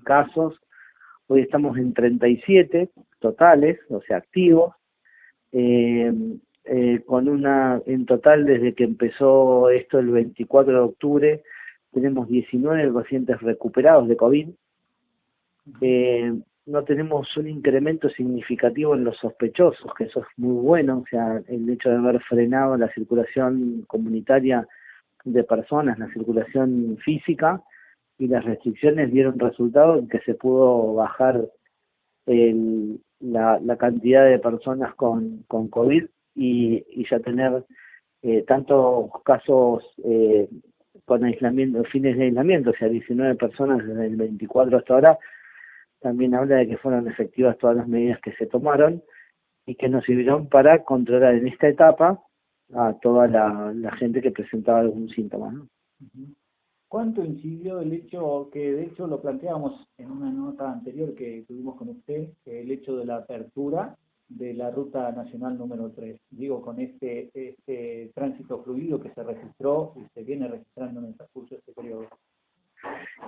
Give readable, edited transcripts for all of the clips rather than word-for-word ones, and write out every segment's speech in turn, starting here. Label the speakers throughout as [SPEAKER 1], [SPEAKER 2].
[SPEAKER 1] casos. Hoy estamos en 37 totales, o sea, activos, en total desde que empezó esto el 24 de octubre, tenemos 19 pacientes recuperados de COVID. No tenemos un incremento significativo en los sospechosos, que eso es muy bueno, o sea, el hecho de haber frenado la circulación comunitaria de personas, la circulación física, y las restricciones dieron resultado en que se pudo bajar la cantidad de personas con COVID y ya tener tantos casos con aislamiento, fines de aislamiento, o sea, 19 personas desde el 24 hasta ahora. También habla de que fueron efectivas todas las medidas que se tomaron y que nos sirvieron para controlar en esta etapa a toda la gente que presentaba algún síntoma, ¿no?
[SPEAKER 2] ¿Cuánto incidió el hecho, que de hecho lo planteábamos en una nota anterior que tuvimos con usted, el hecho de la apertura de la Ruta Nacional número 3? Digo, con este tránsito fluido que se registró y se viene registrando en el transcurso de este periodo.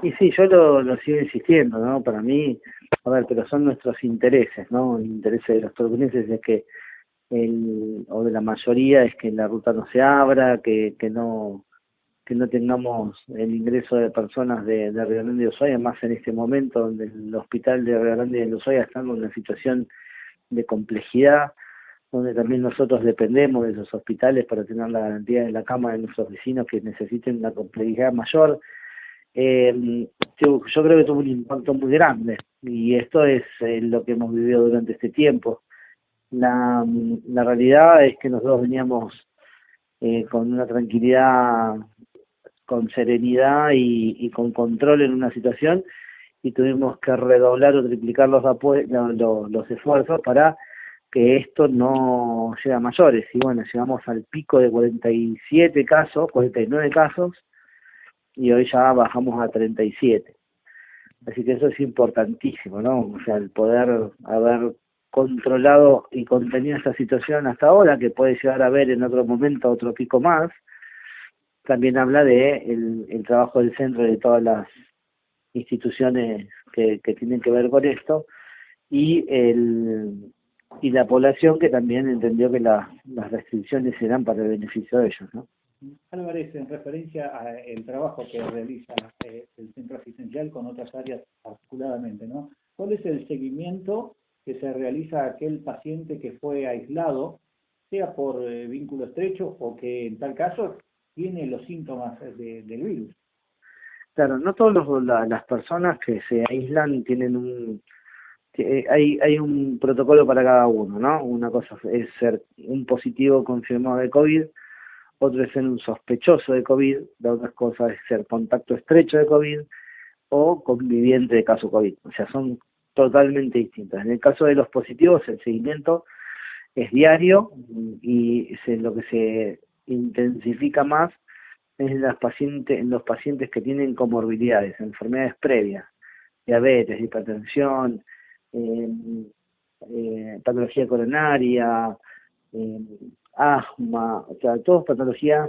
[SPEAKER 1] Y sí, yo lo sigo insistiendo, ¿no? Para mí, a ver, pero son nuestros intereses, ¿no? El interés de los torcuenses es que o de la mayoría, es que la ruta no se abra, que no tengamos el ingreso de personas de Río Grande de Ushuaia, más en este momento donde el hospital de Río Grande de Ushuaia está en una situación de complejidad, donde también nosotros dependemos de esos hospitales para tener la garantía de la cama de nuestros vecinos que necesiten una complejidad mayor. Yo creo que tuvo un impacto muy grande y esto es lo que hemos vivido durante este tiempo. La realidad es que nosotros veníamos con una tranquilidad, con serenidad y con control en una situación, y tuvimos que redoblar o triplicar los esfuerzos para que esto no llegue a mayores. Y bueno, llegamos al pico de 47 casos, 49 casos, y hoy ya bajamos a 37. Así que eso es importantísimo, ¿no? O sea, el poder haber controlado y contenido esta situación hasta ahora, que puede llegar a haber en otro momento otro pico más, también habla de el trabajo del centro y de todas las instituciones que tienen que ver con esto, y la población que también entendió que las restricciones eran para el beneficio de ellos, ¿no?
[SPEAKER 2] Álvarez, en referencia al trabajo que realiza el centro asistencial con otras áreas articuladamente, ¿no? ¿Cuál es el seguimiento que se realiza a aquel paciente que fue aislado, sea por vínculo estrecho o que en tal caso tiene los síntomas del virus?
[SPEAKER 1] Claro, no todas las personas que se aíslan tienen hay un protocolo para cada uno, ¿no? Una cosa es ser un positivo confirmado de COVID, otro es ser un sospechoso de COVID, la otra cosa es ser contacto estrecho de COVID o conviviente de caso COVID. O sea, son totalmente distintas. En el caso de los positivos, el seguimiento es diario y lo que se intensifica más es en los pacientes que tienen comorbilidades, enfermedades previas, diabetes, hipertensión, patología coronaria, asma, o sea, todas patologías,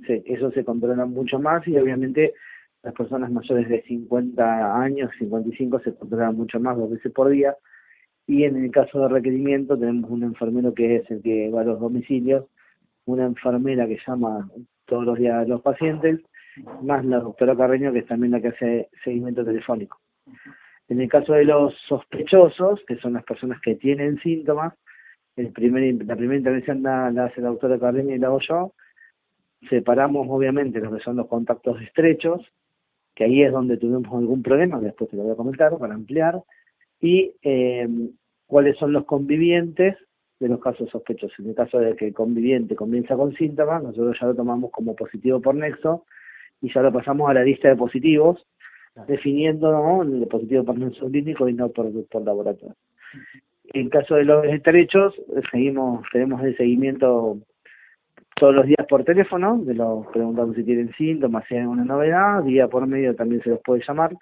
[SPEAKER 1] eso se controla mucho más, y obviamente las personas mayores de 50 años, 55, se controlan mucho más, 2 veces por día, y en el caso de requerimiento tenemos un enfermero que es el que va a los domicilios, una enfermera que llama todos los días a los pacientes, más la doctora Carreño, que es también la que hace seguimiento telefónico. En el caso de los sospechosos, que son las personas que tienen síntomas, la primera intervención la hace la doctora Carreño y la hago yo. Separamos obviamente los que son los contactos estrechos, que ahí es donde tuvimos algún problema, que después te lo voy a comentar para ampliar, y cuáles son los convivientes de los casos sospechosos. En el caso de que el conviviente comienza con síntomas, nosotros ya lo tomamos como positivo por nexo y ya lo pasamos a la lista de positivos, definiendo, ¿no?, el positivo por nexo clínico y no por laboratorio. En caso de los estrechos, tenemos el seguimiento todos los días por teléfono, los preguntamos si tienen síntomas, si hay alguna novedad, día por medio también se los puede llamar,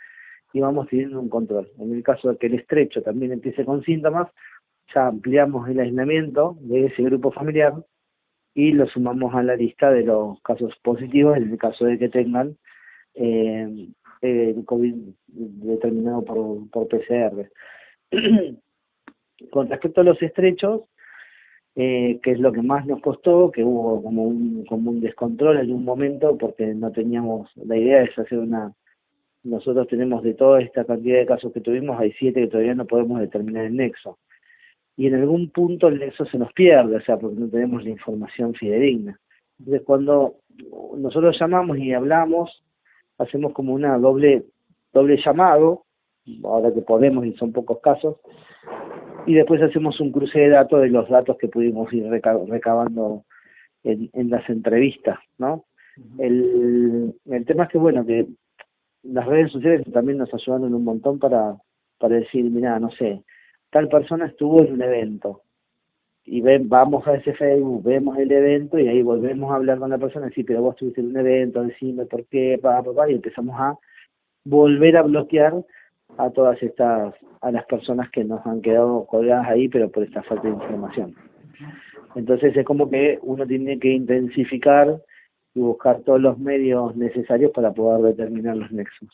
[SPEAKER 1] y vamos teniendo un control. En el caso de que el estrecho también empiece con síntomas, ya ampliamos el aislamiento de ese grupo familiar y lo sumamos a la lista de los casos positivos en el caso de que tengan el COVID determinado por PCR. Con respecto a los estrechos, que es lo que más nos costó, que hubo como un descontrol en un momento, porque no teníamos, la idea es hacer nosotros tenemos de toda esta cantidad de casos que tuvimos, hay 7 que todavía no podemos determinar el nexo. Y en algún punto el nexo se nos pierde, o sea, porque no tenemos la información fidedigna. Entonces, cuando nosotros llamamos y hablamos, hacemos como una doble llamado, ahora que podemos y son pocos casos, y después hacemos un cruce de datos de los datos que pudimos ir recabando en las entrevistas, ¿no? El tema es que, bueno, que las redes sociales también nos ayudaron un montón para decir, mira, no sé, tal persona estuvo en un evento, y vamos a ese Facebook, vemos el evento, y ahí volvemos a hablar con la persona, y decir, pero vos estuviste en un evento, decime por qué, y empezamos a volver a bloquear a todas a las personas que nos han quedado colgadas ahí, pero por esta falta de información. Entonces es como que uno tiene que intensificar y buscar todos los medios necesarios para poder determinar los nexos.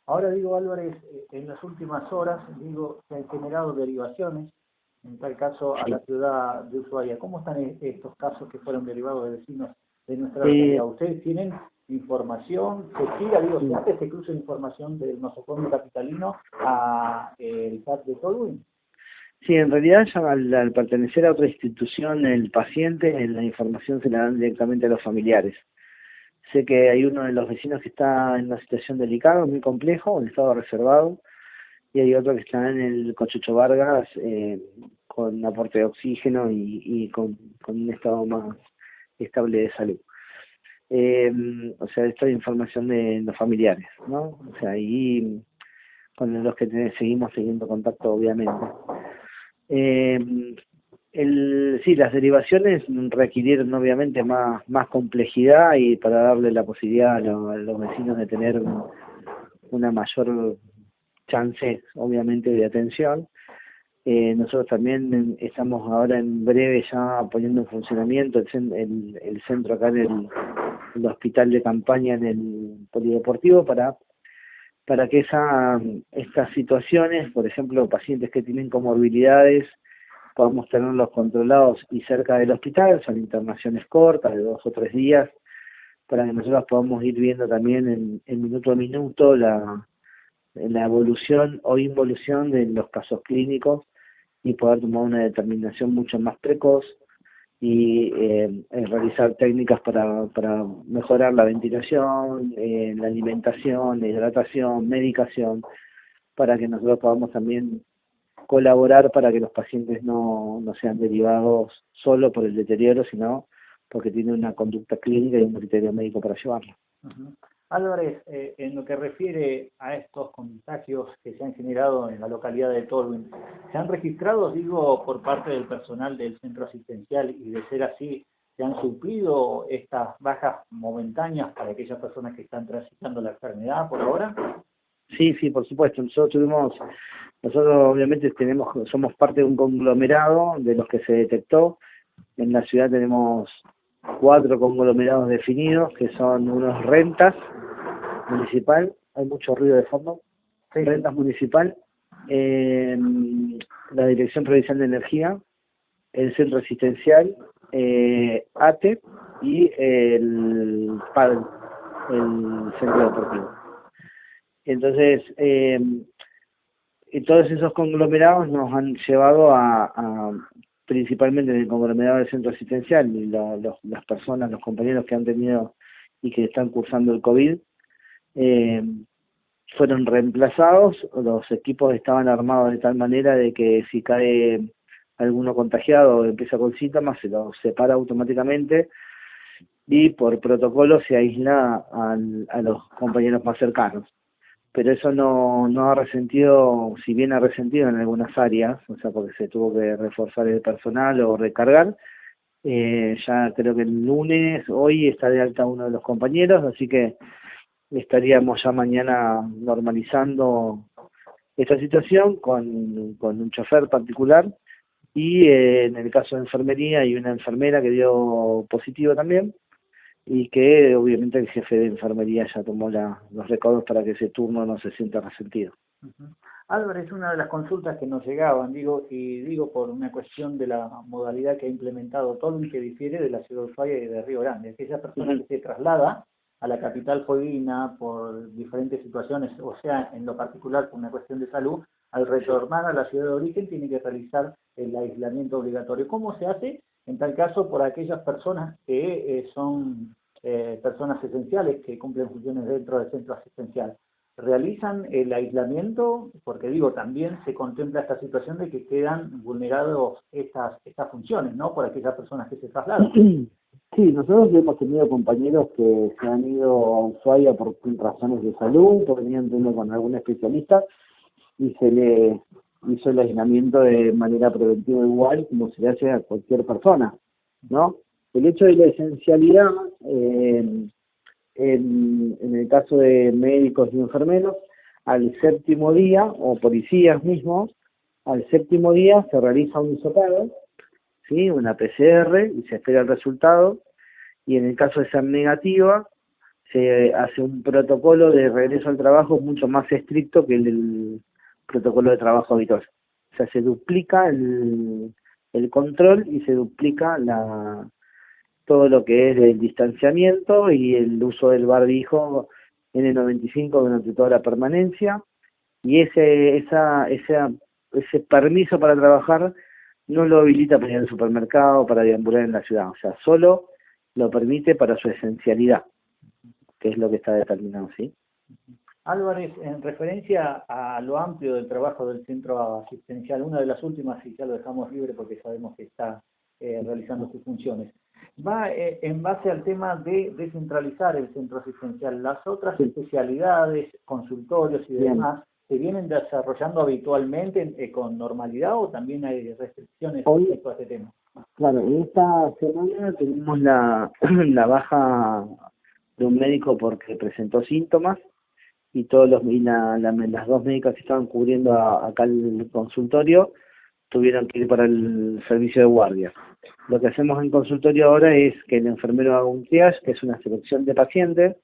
[SPEAKER 2] Ahora, digo, Álvarez, en las últimas horas, digo, se han generado derivaciones, en tal caso a la ciudad de Ushuaia. ¿Cómo están estos casos que fueron derivados de vecinos de nuestra localidad? ¿Ustedes tienen información? ¿Se tira, digo, se hace este cruce de información del nosocomio capitalino a el PAC de Tolwyn?
[SPEAKER 1] Sí, en realidad ya al pertenecer a otra institución, el paciente, la información se la dan directamente a los familiares. Sé que hay uno de los vecinos que está en una situación delicada, muy complejo, en estado reservado, y hay otro que está en el Cochucho Vargas con aporte de oxígeno y con un estado más estable de salud. O sea, esto es información de los familiares, ¿no? O sea, ahí con los que seguimos teniendo contacto, obviamente. Sí, las derivaciones requirieron obviamente más complejidad, y para darle la posibilidad a los vecinos de tener una mayor chance, obviamente, de atención. Nosotros también estamos ahora en breve ya poniendo en funcionamiento el centro acá en el hospital de campaña en el polideportivo para que estas situaciones, por ejemplo, pacientes que tienen comorbilidades, podamos tenerlos controlados y cerca del hospital. Son internaciones cortas de 2 o 3 días, para que nosotros podamos ir viendo también en minuto a minuto la evolución o involución de los casos clínicos, y poder tomar una determinación mucho más precoz y realizar técnicas para mejorar la ventilación, la alimentación, la hidratación, medicación, para que nosotros podamos también colaborar para que los pacientes no sean derivados solo por el deterioro, sino porque tienen una conducta clínica y un criterio médico para llevarlo.
[SPEAKER 2] Álvarez, en lo que refiere a estos contagios que se han generado en la localidad de Tolwyn, ¿se han registrado, digo, por parte del personal del centro asistencial, y de ser así, se han suplido estas bajas momentáneas para aquellas personas que están transitando la enfermedad por ahora?
[SPEAKER 1] Sí, por supuesto. Nosotros obviamente somos parte de un conglomerado de los que se detectó. En la ciudad tenemos 4 conglomerados definidos, que son unos Rentas Municipal, hay mucho ruido de fondo, sí. Rentas Municipal, la Dirección Provincial de Energía, el Centro Asistencial, ATE y el PAD, el Centro Deportivo. Entonces, y todos esos conglomerados nos han llevado a principalmente en el conglomerado del centro asistencial, y las personas, los compañeros que han tenido y que están cursando el COVID, fueron reemplazados. Los equipos estaban armados de tal manera de que si cae alguno contagiado o empieza con síntomas, se los separa automáticamente, y por protocolo se aísla a los compañeros más cercanos. Pero eso no ha resentido, si bien ha resentido en algunas áreas, o sea, porque se tuvo que reforzar el personal o recargar. Ya creo que el lunes, hoy está de alta uno de los compañeros, así que estaríamos ya mañana normalizando esta situación con un chofer particular, y en el caso de enfermería hay una enfermera que dio positivo también, y que obviamente el jefe de enfermería ya tomó los recaudos para que ese turno no se sienta resentido.
[SPEAKER 2] Ujú. Álvarez, una de las consultas que nos llegaban, digo por una cuestión de la modalidad que ha implementado Tolwyn, que difiere de la ciudad de Ushuaia y de Río Grande, aquella persona que se traslada a la capital fueguina por diferentes situaciones, o sea, en lo particular por una cuestión de salud, al retornar a la ciudad de origen tiene que realizar el aislamiento obligatorio. ¿Cómo se hace en tal caso por aquellas personas que son personas esenciales que cumplen funciones dentro del centro asistencial? ¿Realizan el aislamiento? Porque también se contempla esta situación de que quedan vulnerados estas funciones, ¿no? Por aquellas personas que se trasladan.
[SPEAKER 1] Sí, nosotros hemos tenido compañeros que se han ido a Ushuaia por razones de salud, porque venían teniendo con algún especialista, y se le hizo el aislamiento de manera preventiva igual como se le hace a cualquier persona, ¿no? El hecho de la esencialidad, en el caso de médicos y enfermeros, al séptimo día, o policías mismos, al séptimo día se realiza un hisopado, ¿sí? Una PCR, y se espera el resultado, y en el caso de ser negativa, se hace un protocolo de regreso al trabajo mucho más estricto que el protocolo de trabajo habitual. O sea, se duplica el control y se duplica todo lo que es el distanciamiento y el uso del barbijo N95 durante toda la permanencia, y ese permiso para trabajar no lo habilita para ir al supermercado, para deambular en la ciudad, o sea, solo lo permite para su esencialidad, que es lo que está determinado, ¿sí?
[SPEAKER 2] Álvarez, en referencia a lo amplio del trabajo del centro asistencial, una de las últimas, y ya lo dejamos libre porque sabemos que está realizando sus funciones, va en base al tema de descentralizar el centro asistencial. Las otras especialidades, consultorios y demás, ¿se vienen desarrollando habitualmente con normalidad o también hay restricciones respecto a este tema?
[SPEAKER 1] Claro, en esta semana tenemos la baja de un médico porque presentó síntomas, y las dos médicas que estaban cubriendo acá el consultorio tuvieron que ir para el servicio de guardia. Lo que hacemos en consultorio ahora es que el enfermero haga un triage, que es una selección de pacientes,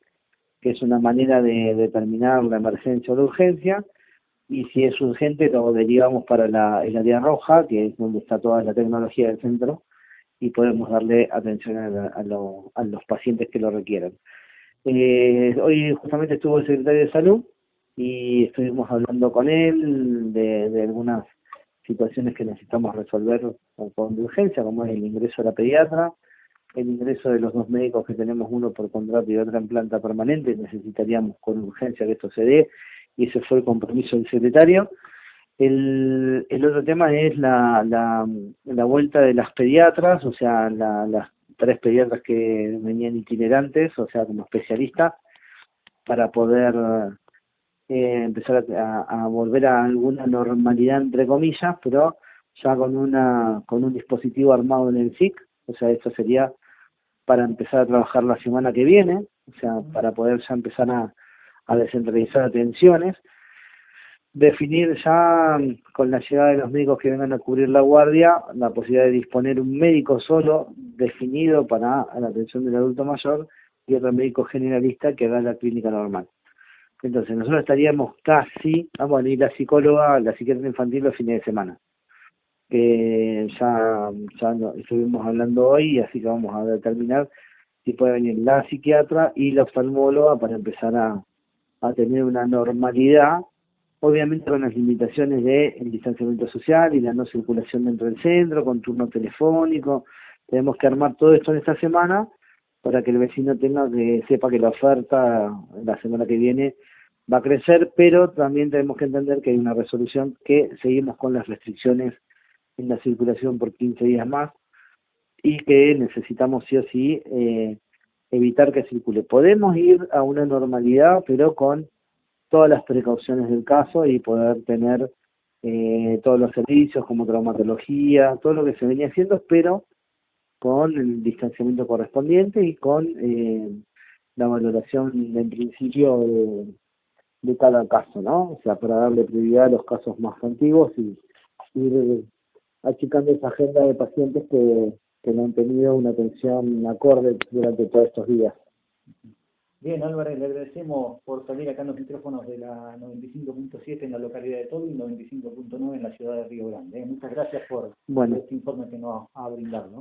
[SPEAKER 1] que es una manera de determinar la emergencia o la urgencia, y si es urgente lo derivamos para el área roja, que es donde está toda la tecnología del centro, y podemos darle atención a los pacientes que lo requieran. Hoy justamente estuvo el secretario de Salud y estuvimos hablando con él de algunas situaciones que necesitamos resolver con urgencia, como es el ingreso de la pediatra, el ingreso de los dos médicos que tenemos, uno por contrato y otro en planta permanente. Necesitaríamos con urgencia que esto se dé, y ese fue el compromiso del secretario. El otro tema es la vuelta de las pediatras, o sea, las 3 pediatras que venían itinerantes, o sea, como especialistas, para poder empezar a volver a alguna normalidad, entre comillas, pero ya con un dispositivo armado en el SIC. O sea, esto sería para empezar a trabajar la semana que viene, o sea, para poder ya empezar a descentralizar atenciones, definir ya con la llegada de los médicos que vengan a cubrir la guardia la posibilidad de disponer un médico solo definido para la atención del adulto mayor y otro médico generalista que haga la clínica normal. Entonces nosotros estaríamos casi, bueno, y la psicóloga, la psiquiatra infantil los fines de semana, que ya estuvimos hablando hoy, así que vamos a determinar si puede venir la psiquiatra y la oftalmóloga para empezar a tener una normalidad, obviamente con las limitaciones del distanciamiento social y la no circulación dentro del centro, con turno telefónico. Tenemos que armar todo esto en esta semana para que el vecino sepa que la oferta la semana que viene va a crecer, pero también tenemos que entender que hay una resolución que seguimos con las restricciones en la circulación por 15 días más, y que necesitamos sí o sí evitar que circule. Podemos ir a una normalidad, pero con todas las precauciones del caso, y poder tener todos los servicios como traumatología, todo lo que se venía haciendo, pero con el distanciamiento correspondiente y con la valoración en principio de cada caso, ¿no? O sea, para darle prioridad a los casos más antiguos y ir achicando esa agenda de pacientes que que no han tenido una atención acorde durante todos estos días.
[SPEAKER 2] Bien, Álvarez, le agradecemos por salir acá en los micrófonos de la 95.7 en la localidad de Tolwyn y 95.9 en la ciudad de Río Grande. Muchas gracias por este informe que nos ha brindado, ¿no?